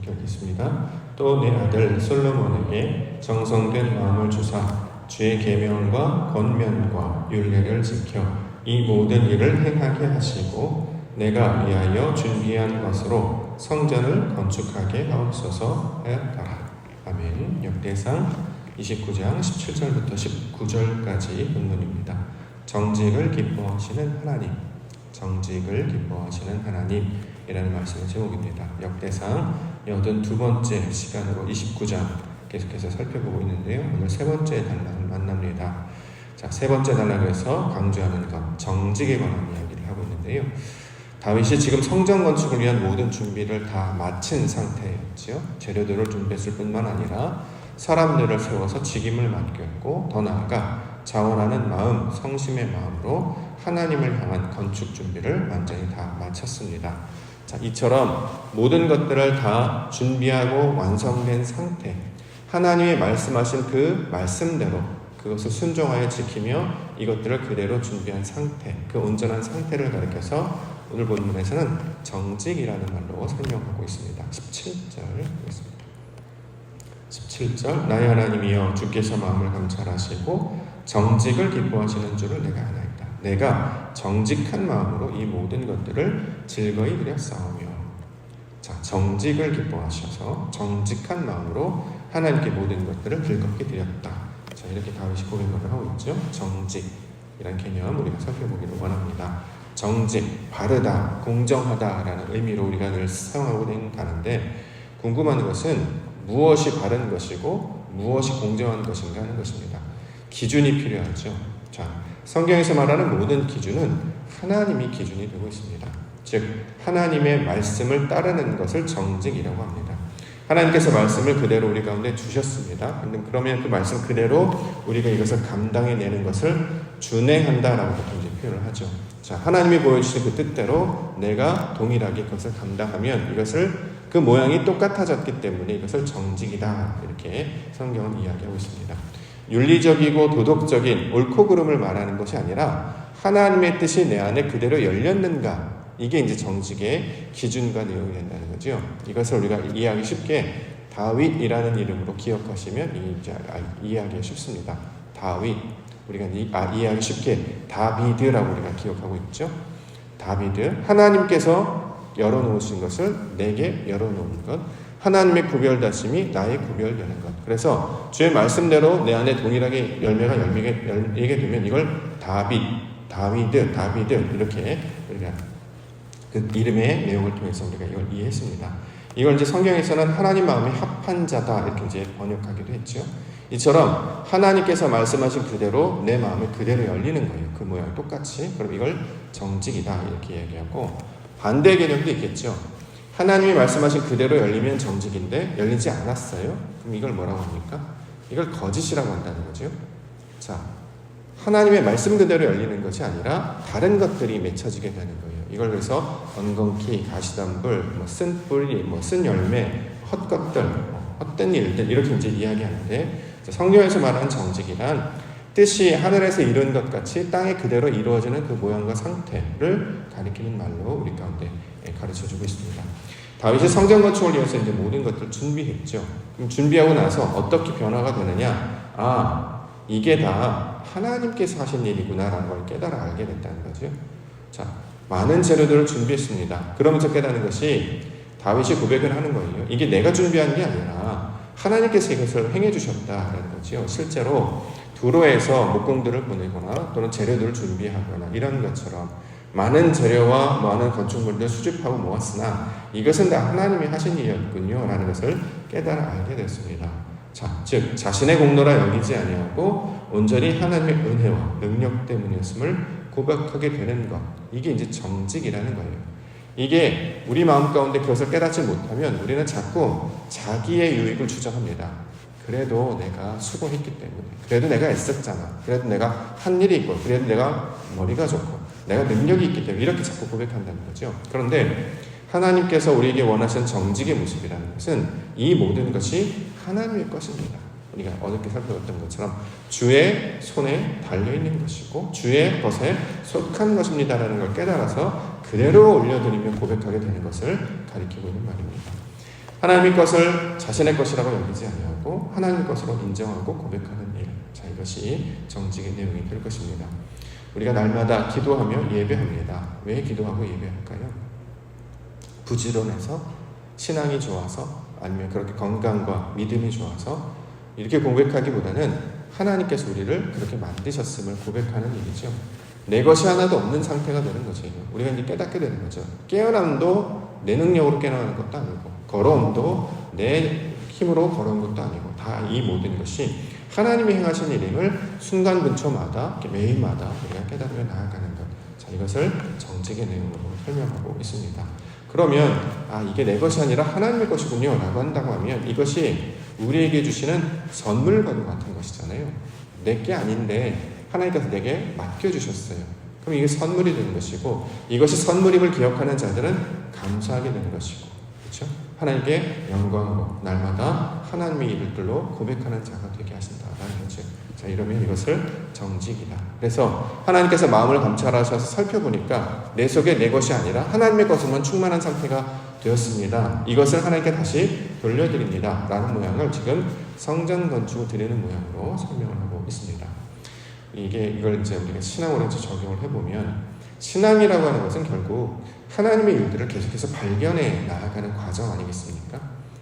이렇게 읽겠습니다. 또 내 아들 솔로몬에게 정성된 마음을 주사 주의 계명과 권면과 율례를 지켜 이 모든 일을 행하게 하시고 내가 위하여 준비한 것으로 성전을 건축하게 하옵소서 하였더라. 아멘. 역대상 29장 17절부터 19절까지 본문입니다. 정직을 기뻐하시는 하나님, 정직을 기뻐하시는 하나님이라는 말씀의 제목입니다. 역대상 82번째 시간으로 29장 계속해서 살펴보고 있는데요. 오늘 세 번째 단락을 만납니다. 자, 세 번째 단락에서 강조하는 것, 정직에 관한 이야기를 하고 있는데요. 다윗이 지금 성전 건축을 위한 모든 준비를 다 마친 상태였죠. 재료들을 준비했을 뿐만 아니라 사람들을 세워서 직임을 맡겼고, 더 나아가 자원하는 마음, 성심의 마음으로 하나님을 향한 건축 준비를 완전히 다 마쳤습니다. 자, 이처럼 모든 것들을 다 준비하고 완성된 상태, 하나님이 말씀하신 그 말씀대로 그것을 순종하여 지키며 이것들을 그대로 준비한 상태, 그 온전한 상태를 가리켜서 오늘 본문에서는 정직이라는 말로 설명하고 있습니다. 17절 보겠습니다. 17절 나의 하나님이여 주께서 마음을 감찰하시고 정직을 기뻐하시는 줄을 내가 아나이다. 내가 정직한 마음으로 이 모든 것들을 즐거이 드렸사오며. 자, 정직을 기뻐하셔서 정직한 마음으로 하나님께 모든 것들을 즐겁게 드렸다. 자, 이렇게 다윗이 고백을 하고 있죠. 정직이란 개념 우리가 살펴보기를 원합니다. 정직, 바르다, 공정하다라는 의미로 우리가 늘 사용하고 있는 단어인데, 궁금한 것은 무엇이 바른 것이고 무엇이 공정한 것인가 하는 것입니다. 기준이 필요하죠. 자, 성경에서 말하는 모든 기준은 하나님이 기준이 되고 있습니다. 즉 하나님의 말씀을 따르는 것을 정직이라고 합니다. 하나님께서 말씀을 그대로 우리 가운데 주셨습니다. 그러면 그 말씀 그대로 우리가 이것을 감당해내는 것을 준행한다라고 보통 이제 표현을 하죠. 자, 하나님이 보여주신 그 뜻대로 내가 동일하게 그것을 감당하면 이것을 그 모양이 똑같아졌기 때문에 이것을 정직이다, 이렇게 성경은 이야기하고 있습니다. 윤리적이고 도덕적인 옳고 그름을 말하는 것이 아니라 하나님의 뜻이 내 안에 그대로 열렸는가, 이게 이제 정직의 기준과 내용이 된다는 거죠. 이것을 우리가 이해하기 쉽게 다윗이라는 이름으로 기억하시면 이제 이해하기가 쉽습니다. 다윗, 우리가 이해하기 쉽게 다비드라고 우리가 기억하고 있죠. 다비드, 하나님께서 열어놓으신 것을 내게 열어놓은 것, 하나님의 구별다심이 나의 구별되는 것. 그래서 주의 말씀대로 내 안에 동일하게 열매가 열리게 되면 이걸 다비드 이렇게 우리가 그 이름의 내용을 통해서 우리가 이걸 이해했습니다. 이걸 이제 성경에서는 하나님 마음이 합한 자다 이렇게 이제 번역하기도 했죠. 이처럼 하나님께서 말씀하신 그대로 내 마음이 그대로 열리는 거예요. 그 모양 똑같이. 그럼 이걸 정직이다 이렇게 얘기하고, 반대 개념도 있겠죠. 하나님이 말씀하신 그대로 열리면 정직인데 열리지 않았어요. 그럼 이걸 뭐라고 합니까? 이걸 거짓이라고 한다는 거죠. 자, 하나님의 말씀 그대로 열리는 것이 아니라 다른 것들이 맺혀지게 되는 거예요. 이걸 그래서 엉겅퀴, 가시덤불, 쓴 뿌리, 쓴 열매, 헛것들, 헛된 일들 이렇게 이제 이야기하는데, 성경에서 말하는 정직이란 뜻이 하늘에서 이룬 것 같이 땅에 그대로 이루어지는 그 모양과 상태를 가리키는 말로 우리 가운데 가르쳐주고 있습니다. 다윗이 성전 건축을 위해서 이제 모든 것들을 준비했죠. 그럼 준비하고 나서 어떻게 변화가 되느냐? 이게 다 하나님께서 하신 일이구나라는 걸 깨달아 알게 됐다는 거죠. 자, 많은 재료들을 준비했습니다. 그러면서 깨닫는 것이 다윗이 고백을 하는 거예요. 이게 내가 준비한 게 아니라 하나님께서 이것을 행해 주셨다라는 거죠. 실제로 두로에서 목공들을 보내거나 또는 재료들을 준비하거나 이런 것처럼 많은 재료와 많은 건축물들을 수집하고 모았으나 이것은 다 하나님이 하신 일이었군요 라는 것을 깨달아 알게 됐습니다. 자, 즉 자신의 공로라 여기지 아니하고 온전히 하나님의 은혜와 능력 때문이었음을 고백하게 되는 것, 이게 이제 정직이라는 거예요. 이게 우리 마음 가운데 그것을 깨닫지 못하면 우리는 자꾸 자기의 유익을 주장합니다. 그래도 내가 수고했기 때문에, 그래도 내가 애썼잖아, 그래도 내가 한 일이 있고, 그래도 내가 머리가 좋고 내가 능력이 있기 때문에 이렇게 자꾸 고백한다는 거죠. 그런데 하나님께서 우리에게 원하시는 정직의 모습이라는 것은 이 모든 것이 하나님의 것입니다. 우리가 어저께 살펴봤던 것처럼 주의 손에 달려있는 것이고 주의 것에 속한 것입니다라는 걸 깨달아서 그대로 올려드리며 고백하게 되는 것을 가리키고 있는 말입니다. 하나님의 것을 자신의 것이라고 여기지 아니하고 하나님의 것으로 인정하고 고백하는 일. 자, 이것이 정직의 내용이 될 것입니다. 우리가 날마다 기도하며 예배합니다. 왜 기도하고 예배할까요? 부지런해서, 신앙이 좋아서, 아니면 그렇게 건강과 믿음이 좋아서 이렇게 고백하기보다는 하나님께서 우리를 그렇게 만드셨음을 고백하는 일이죠. 내 것이 하나도 없는 상태가 되는 거죠. 우리가 이제 깨닫게 되는 거죠. 깨어남도 내 능력으로 깨어나는 것도 아니고, 걸어옴도 내 힘으로 걸어온 것도 아니고, 다 이 모든 것이 하나님이 행하신 일임을 순간분초마다, 매일마다 우리가 깨달으며 나아가는 것. 자, 이것을 정직의 내용으로 설명하고 있습니다. 그러면 이게 내 것이 아니라 하나님의 것이군요 라고 한다고 하면, 이것이 우리에게 주시는 선물과도 같은 것이잖아요. 내 게 아닌데 하나님께서 내게 맡겨주셨어요. 그럼 이게 선물이 되는 것이고, 이것이 선물임을 기억하는 자들은 감사하게 되는 것이고, 그렇죠? 하나님께 영광으로 날마다 하나님의 일들로 고백하는 자가 되게 하신다라는 거죠. 자, 이러면 이것을 정직이다. 그래서 하나님께서 마음을 감찰하셔서 살펴보니까 내 속에 내 것이 아니라 하나님의 것으로만 충만한 상태가 되었습니다. 이것을 하나님께 다시 돌려드립니다 라는 모양을 지금 성전 건축을 드리는 모양으로 설명을 하고 있습니다. 이걸 이제 우리가 신앙으로 이제 적용을 해보면, 신앙이라고 하는 것은 결국 하나님의 일들을 계속해서 발견해 나아가는 과정 아니겠습니까?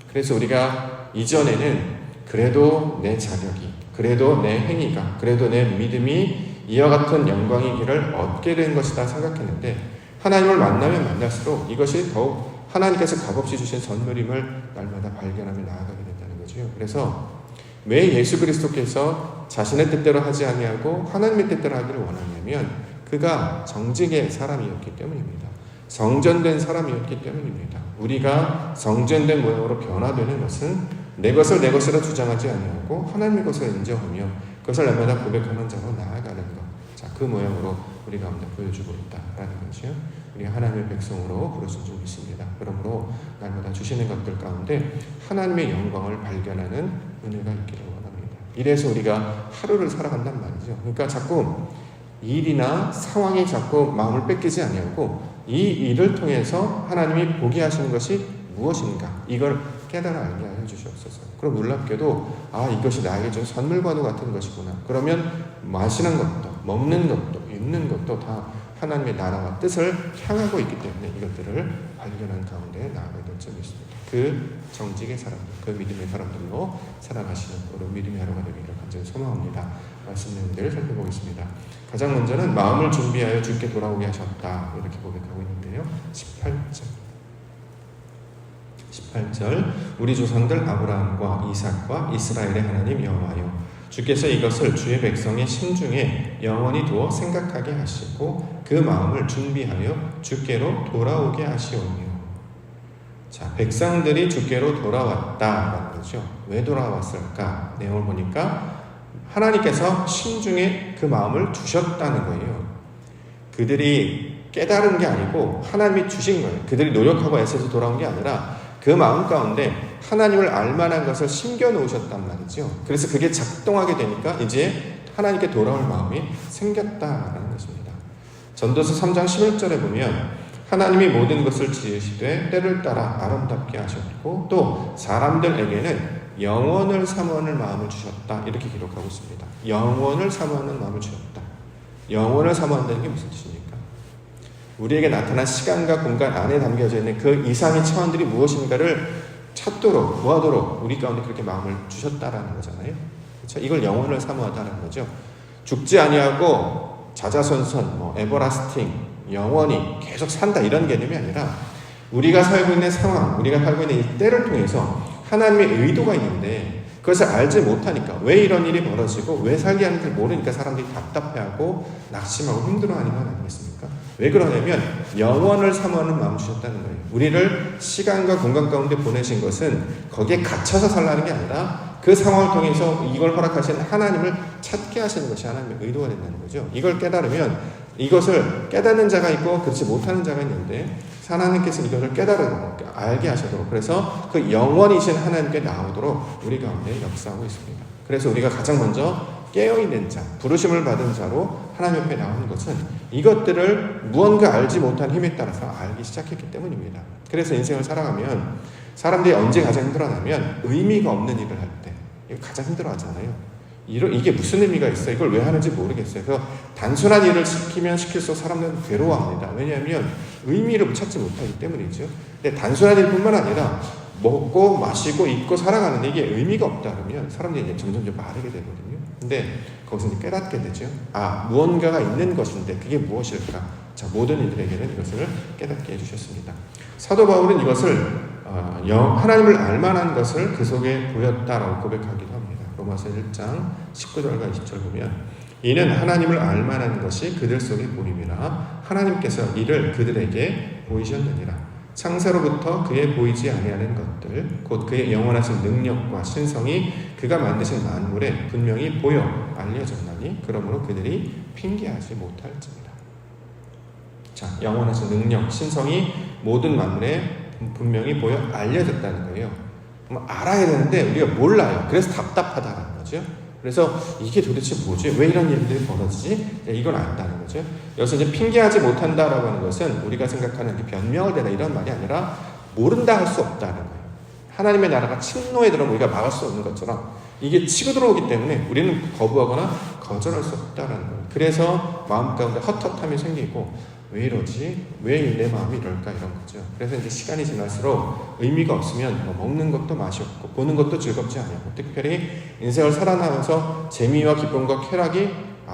그래서 우리가 이전에는 그래도 내 자격이, 그래도 내 행위가, 그래도 내 믿음이 이와 같은 영광의 길을 얻게 된 것이다 생각했는데, 하나님을 만나면 만날수록 이것이 더욱 하나님께서 값없이 주신 선물임을 날마다 발견하며 나아가게 된다는 거죠. 그래서 왜 예수 그리스도께서 자신의 뜻대로 하지 아니하고 하나님의 뜻대로 하기를 원하냐면, 그가 정직의 사람이었기 때문입니다. 성전된 사람이었기 때문입니다. 우리가 성전된 모양으로 변화되는 것은 내 것을 내 것이라 주장하지 아니하고 하나님의 것을 인정하며 그것을 날마다 고백하는 자로 나아가는 것. 자, 그 모양으로 우리 가운데 보여주고 있다라는 것이요. 우리 하나님의 백성으로 부르신 줄 믿습니다. 그러므로 날마다 주시는 것들 가운데 하나님의 영광을 발견하는 은혜가 있기를 원합니다. 이래서 우리가 하루를 살아간단 말이죠. 그러니까 자꾸 일이나 상황이 자꾸 마음을 뺏기지 아니하고 이 일을 통해서 하나님이 보게 하시는 것이 무엇인가, 이걸 깨달아 알게 하여 주시옵소서. 그럼 놀랍게도 이것이 나에게 준 선물과도 같은 것이구나. 그러면 마시는 것도, 먹는 것도, 입는 것도 다 하나님의 나라와 뜻을 향하고 있기 때문에 이것들을 발견한 가운데 나아가야 될 점이 있습니다. 그 정직의 사람들, 그 믿음의 사람들로 살아가시는 우리 믿음의 하루가 되기를 간절히 소망합니다. 말씀 내용들을 살펴보겠습니다. 가장 먼저는 마음을 준비하여 주께 돌아오게 하셨다, 이렇게 고백하고 있는데요. 18절 우리 조상들 아브라함과 이삭과 이스라엘의 하나님 여호와여, 주께서 이것을 주의 백성의 심중에 영원히 두어 생각하게 하시고 그 마음을 준비하여 주께로 돌아오게 하시오며. 자, 백성들이 주께로 돌아왔다라는 거죠. 왜 돌아왔을까? 내용을 보니까 하나님께서 심중에 그 마음을 주셨다는 거예요. 그들이 깨달은 게 아니고 하나님이 주신 거예요. 그들이 노력하고 애써서 돌아온 게 아니라 그 마음 가운데 하나님을 알만한 것을 심겨 놓으셨단 말이죠. 그래서 그게 작동하게 되니까 이제 하나님께 돌아올 마음이 생겼다라는 것입니다. 전도서 3장 11절에 보면 하나님이 모든 것을 지으시되 때를 따라 아름답게 하셨고 또 사람들에게는 영원을 사모하는 마음을 주셨다, 이렇게 기록하고 있습니다. 영원을 사모하는 마음을 주셨다. 영원을 사모한다는 게 무슨 뜻입니까? 우리에게 나타난 시간과 공간 안에 담겨져 있는 그 이상의 차원들이 무엇인가를 찾도록, 구하도록 우리 가운데 그렇게 마음을 주셨다라는 거잖아요. 그렇죠? 이걸 영원을 사모하다는 거죠. 죽지 아니하고 자자손손, 에버라스팅, 영원히 계속 산다, 이런 개념이 아니라 우리가 살고 있는 상황, 우리가 살고 있는 이 때를 통해서 하나님의 의도가 있는데 그것을 알지 못하니까, 왜 이런 일이 벌어지고 왜 살게 하는지 모르니까 사람들이 답답해하고 낙심하고 힘들어하는 건 아니겠습니까? 왜 그러냐면 영원을 사모하는 마음을 주셨다는 거예요. 우리를 시간과 공간 가운데 보내신 것은 거기에 갇혀서 살라는 게 아니라 그 상황을 통해서 이걸 허락하신 하나님을 찾게 하시는 것이 하나님의 의도가 된다는 거죠. 이걸 깨달으면, 이것을 깨닫는 자가 있고 그렇지 못하는 자가 있는데 하나님께서 이것을 깨달으고 알게 하시도록, 그래서 그 영원이신 하나님께 나오도록 우리 가운데 역사하고 있습니다. 그래서 우리가 가장 먼저 깨어있는 자, 부르심을 받은 자로 하나님 옆에 나오는 것은 이것들을 무언가 알지 못한 힘에 따라서 알기 시작했기 때문입니다. 그래서 인생을 살아가면 사람들이 언제 가장 힘들어하냐면 의미가 없는 일을 할 때. 이거 가장 힘들어하잖아요. 이게 무슨 의미가 있어? 이걸 왜 하는지 모르겠어요. 그래서 단순한 일을 시키면 시킬수록 사람들은 괴로워합니다. 왜냐하면 의미를 찾지 못하기 때문이죠. 근데 단순한 일뿐만 아니라 먹고 마시고 입고 살아가는데 이게 의미가 없다 그러면 사람들이 이제 점점 마르게 되거든요. 근데 거기서 이제 깨닫게 되죠. 무언가가 있는 것인데 그게 무엇일까? 자, 모든 이들에게는 이것을 깨닫게 해주셨습니다. 사도 바울은 이것을 하나님을 알만한 것을 그 속에 보였다라고 고백하기도 합니다. 로마서 1장 19절과 20절 보면 이는 하나님을 알만한 것이 그들 속에 보임이라 하나님께서 이를 그들에게 보이셨느니라. 창세로부터 그의 보이지 아니하는 것들 곧 그의 영원하신 능력과 신성이 그가 만드신 만물에 분명히 보여 알려졌나니 그러므로 그들이 핑계하지 못할지니라. 자, 영원하신 능력, 신성이 모든 만물에 분명히 보여 알려졌다는 거예요. 알아야 되는데 우리가 몰라요. 그래서 답답하다는 거죠. 그래서 이게 도대체 뭐지? 왜 이런 일들이 벌어지지? 이걸 안다는 거죠. 여기서 이제 핑계하지 못한다라고 하는 것은 우리가 생각하는 변명을 대라 이런 말이 아니라 모른다 할 수 없다는 거예요. 하나님의 나라가 침노에 들어오면 우리가 막을 수 없는 것처럼 이게 치고 들어오기 때문에 우리는 거부하거나 거절할 수 없다는 거예요. 그래서 마음 가운데 헛헛함이 생기고 왜 이러지? 왜 내 마음이 이럴까? 이런 거죠. 그래서 이제 시간이 지날수록 의미가 없으면 먹는 것도 맛이 없고 보는 것도 즐겁지 않고 특별히 인생을 살아나면서 재미와 기쁨과 쾌락이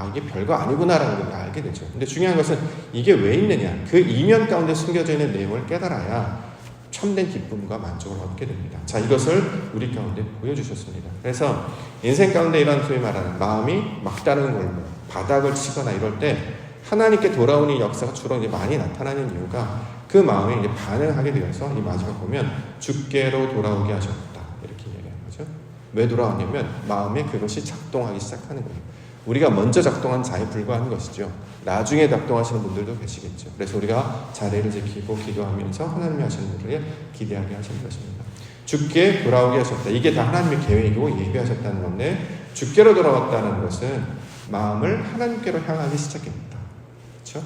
이게 별거 아니구나라는 걸 알게 되죠. 근데 중요한 것은 이게 왜 있느냐? 그 이면 가운데 숨겨져 있는 내용을 깨달아야 참된 기쁨과 만족을 얻게 됩니다. 자, 이것을 우리 가운데 보여주셨습니다. 그래서 인생 가운데 이런 소위 말하는 마음이 막다른 골목, 바닥을 치거나 이럴 때 하나님께 돌아오는 역사가 주로 이제 많이 나타나는 이유가 그 마음에 이제 반응하게 되어서 이 마지막 보면 주께로 돌아오게 하셨다 이렇게 얘기하는 거죠. 왜 돌아왔냐면 마음에 그것이 작동하기 시작하는 거예요. 우리가 먼저 작동한 자에 불과한 것이죠. 나중에 작동하시는 분들도 계시겠죠. 그래서 우리가 자리를 지키고 기도하면서 하나님이 하시는 일을 기대하게 하시는 것입니다. 주께 돌아오게 하셨다. 이게 다 하나님의 계획이고 예비하셨다는 건데 주께로 돌아왔다는 것은 마음을 하나님께로 향하기 시작합니다. 그렇죠?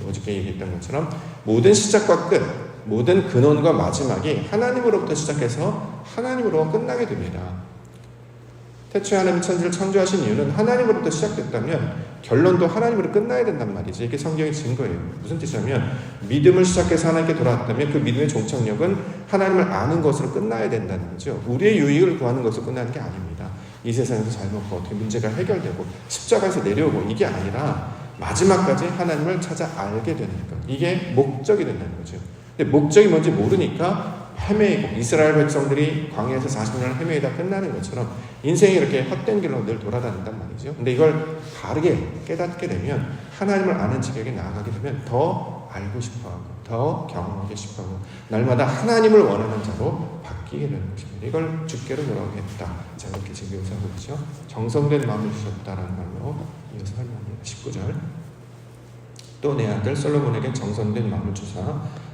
어저께 얘기했던 것처럼 모든 시작과 끝, 모든 근원과 마지막이 하나님으로부터 시작해서 하나님으로 끝나게 됩니다. 태초에 하나님 천지를 창조하신 이유는 하나님으로부터 시작됐다면 결론도 하나님으로 끝나야 된단 말이죠. 이게 성경의 증거예요. 무슨 뜻이냐면 믿음을 시작해서 하나님께 돌아왔다면 그 믿음의 종착역은 하나님을 아는 것으로 끝나야 된다는 거죠. 우리의 유익을 구하는 것으로 끝나는 게 아닙니다. 이 세상에서 잘 먹고 어떻게 문제가 해결되고 십자가에서 내려오고 이게 아니라 마지막까지 하나님을 찾아 알게 되는 것. 이게 목적이 된다는 거죠. 근데 목적이 뭔지 모르니까 헤매이고 이스라엘 백성들이 광야에서 40년을 헤매이다 끝나는 것처럼 인생이 이렇게 헛된 길로 늘 돌아다닌단 말이죠. 근데 이걸 바르게 깨닫게 되면 하나님을 아는 지경에 나아가게 되면 더 알고 싶어하고 더 경험하고 싶어하고 날마다 하나님을 원하는 자로 바뀌게 되는 것입니다. 이걸 주께로 돌아오게 했다. 자, 이렇게 지금 묘사하고 있죠. 정성된 마음을 주셨다라는 말로 이어서 설명합니다. 19절 또 내 아들 솔로몬에게 정성된 마음을 주사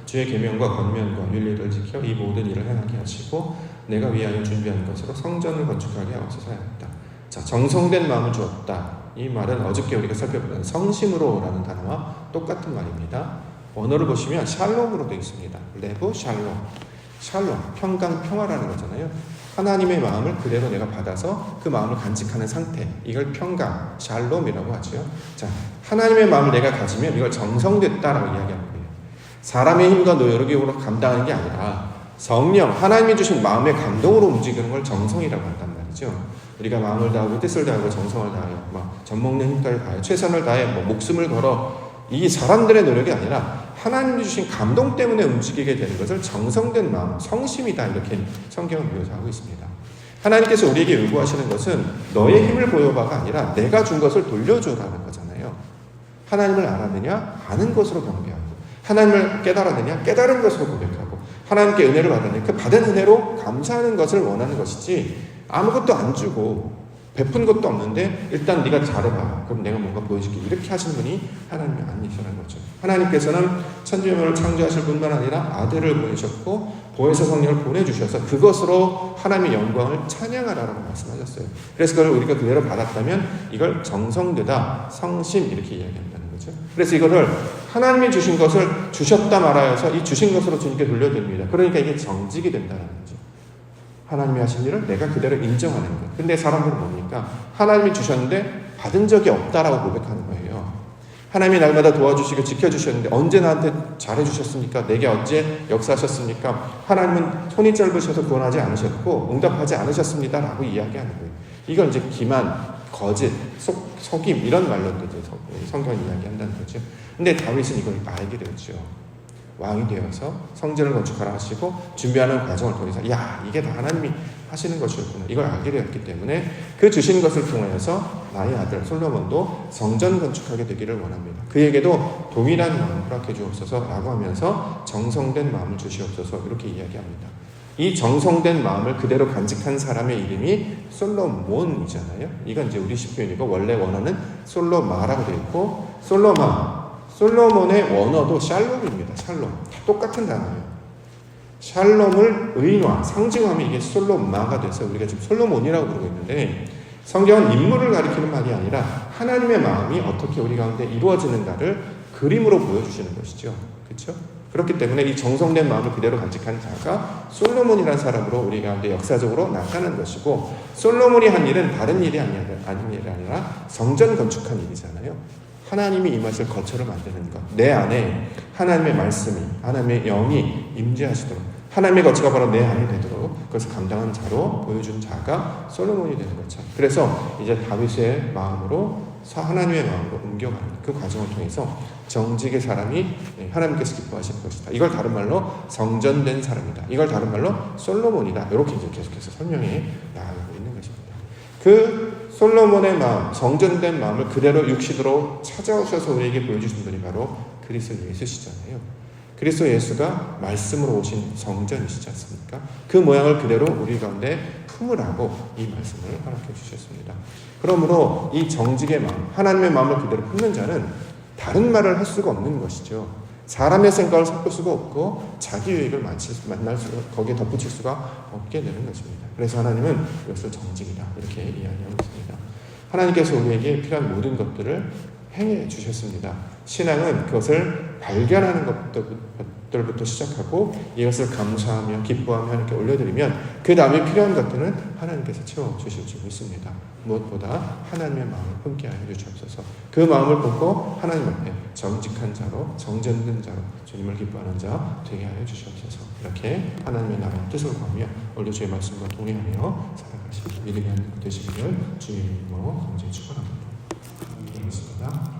주의 계명과 권면과 윤리를 지켜 이 모든 일을 행하게 하시고 내가 위하여 준비한 것으로 성전을 건축하게 하옵소서 하였다. 자, 정성된 마음을 주었다. 이 말은 어저께 우리가 살펴본 성심으로라는 단어와 똑같은 말입니다. 원어를 보시면 샬롬으로 되어 있습니다. 레브 샬롬. 샬롬, 평강, 평화라는 거잖아요. 하나님의 마음을 그대로 내가 받아서 그 마음을 간직하는 상태, 이걸 평강, 샬롬이라고 하죠. 자, 하나님의 마음을 내가 가지면 이걸 정성됐다라고 이야기하는 거예요. 사람의 힘과 노력으로 감당하는 게 아니라 성령, 하나님이 주신 마음의 감동으로 움직이는 걸 정성이라고 한단 말이죠. 우리가 마음을 다하고 뜻을 다하고 정성을 다하여 젖먹는 힘까지 다하여 최선을 다해 목숨을 걸어 이 사람들의 노력이 아니라 하나님이 주신 감동 때문에 움직이게 되는 것을 정성된 마음, 성심이다 이렇게 성경은 묘사하고 있습니다. 하나님께서 우리에게 요구하시는 것은 너의 힘을 보여봐가 아니라 내가 준 것을 돌려줘라는 거잖아요. 하나님을 알았느냐? 아는 것으로 경배하고 하나님을 깨달았느냐? 깨달은 것으로 고백하고 하나님께 은혜를 받았느냐? 그 받은 은혜로 감사하는 것을 원하는 것이지 아무것도 안 주고 베푼 것도 없는데 일단 네가 잘해봐. 그럼 내가 뭔가 보여줄게. 이렇게 하신 분이 하나님이 아니시라는 거죠. 하나님께서는 천지만물을 창조하실 뿐만 아니라 아들을 보내셨고 보혜사 성령을 보내주셔서 그것으로 하나님의 영광을 찬양하라고 말씀하셨어요. 그래서 그걸 우리가 그대로 받았다면 이걸 정성되다, 성심 이렇게 이야기한다는 거죠. 그래서 이거를 하나님이 주신 것을 주셨다 말하여서 이 주신 것으로 주님께 돌려드립니다. 그러니까 이게 정직이 된다는 거죠. 하나님이 하신 일을 내가 그대로 인정하는 것. 근데 사람들은 뭡니까? 하나님이 주셨는데 받은 적이 없다라고 고백하는 거예요. 하나님이 날마다 도와주시고 지켜주셨는데 언제 나한테 잘해주셨습니까? 내게 언제 역사하셨습니까? 하나님은 손이 짧으셔서 구원하지 않으셨고 응답하지 않으셨습니다 라고 이야기하는 거예요. 이건 이제 기만, 거짓, 속임 이런 말로도 이제 성경을 이야기한다는 거죠. 근데 다윗은 이걸 알게 되었죠. 왕이 되어서 성전을 건축하라 하시고 준비하는 과정을 통해서 야, 이게 다 하나님이 하시는 것이었구나. 이걸 알게 되었기 때문에 그 주신 것을 통하여서 나의 아들 솔로몬도 성전 건축하게 되기를 원합니다. 그에게도 동일한 마음을 허락해 주옵소서라고 하면서 정성된 마음을 주시옵소서 이렇게 이야기합니다. 이 정성된 마음을 그대로 간직한 사람의 이름이 솔로몬이잖아요. 이건 이제 우리식 표현이고 원래 원어는 솔로마라고 되어 있고 솔로몬의 원어도 샬롬입니다. 샬롬. 다 똑같은 단어예요. 샬롬을 의인화, 상징하면 이게 솔로마가 돼서 우리가 지금 솔로몬이라고 부르고 있는데 성경은 인물을 가리키는 말이 아니라 하나님의 마음이 어떻게 우리 가운데 이루어지는가를 그림으로 보여주시는 것이죠. 그렇죠? 그렇기 때문에 이 정성된 마음을 그대로 간직한 자가 솔로몬이라는 사람으로 우리 가운데 역사적으로 나타나는 것이고 솔로몬이 한 일은 다른 일이 아니라 성전 건축한 일이잖아요. 하나님이 이 맛을 거처로 만드는 것. 내 안에 하나님의 말씀이, 하나님의 영이 임재하시도록 하나님의 거처가 바로 내 안에 되도록 그것을 감당한 자로 보여준 자가 솔로몬이 되는 거죠. 그래서 이제 다윗의 마음으로 하나님의 마음으로 옮겨가는 그 과정을 통해서 정직의 사람이 하나님께서 기뻐하시는 것이다. 이걸 다른 말로 성전된 사람이다. 이걸 다른 말로 솔로몬이다. 이렇게 이제 계속해서 설명해 나아가고 있는 것입니다. 그 솔로몬의 마음, 정전된 마음을 그대로 육신으로 찾아오셔서 우리에게 보여주신 분이 바로 그리스도 예수시잖아요. 그리스도 예수가 말씀으로 오신 성전이시지 않습니까? 그 모양을 그대로 우리 가운데 품으라고 이 말씀을 허락해 주셨습니다. 그러므로 이 정직의 마음, 하나님의 마음을 그대로 품는 자는 다른 말을 할 수가 없는 것이죠. 사람의 생각을 섞을 수가 없고 자기 유익을 거기에 덧붙일 수가 없게 되는 것입니다. 그래서 하나님은 이것을 정직이다 이렇게 이야기하고 있습니다. 하나님께서 우리에게 필요한 모든 것들을 행해 주셨습니다. 신앙은 그것을 발견하는 것들부터 시작하고 이것을 감사하며 기뻐하며 하나님께 올려드리면 그 다음에 필요한 것들은 하나님께서 채워주실 줄 믿습니다. 무엇보다 하나님의 마음을 품게 하여 주시옵소서. 그 마음을 품고 하나님 앞에 정직한 자로 정전된 자로 주님을 기뻐하는 자 되게 하여 주시옵소서. 이렇게 하나님의 나라의 뜻을 구하며 오늘 주의 말씀과 동의하며 살아가시기 믿음이 하는 되시기를 주님의 이름으로 간절히 축원합니다. 기도하겠습니다.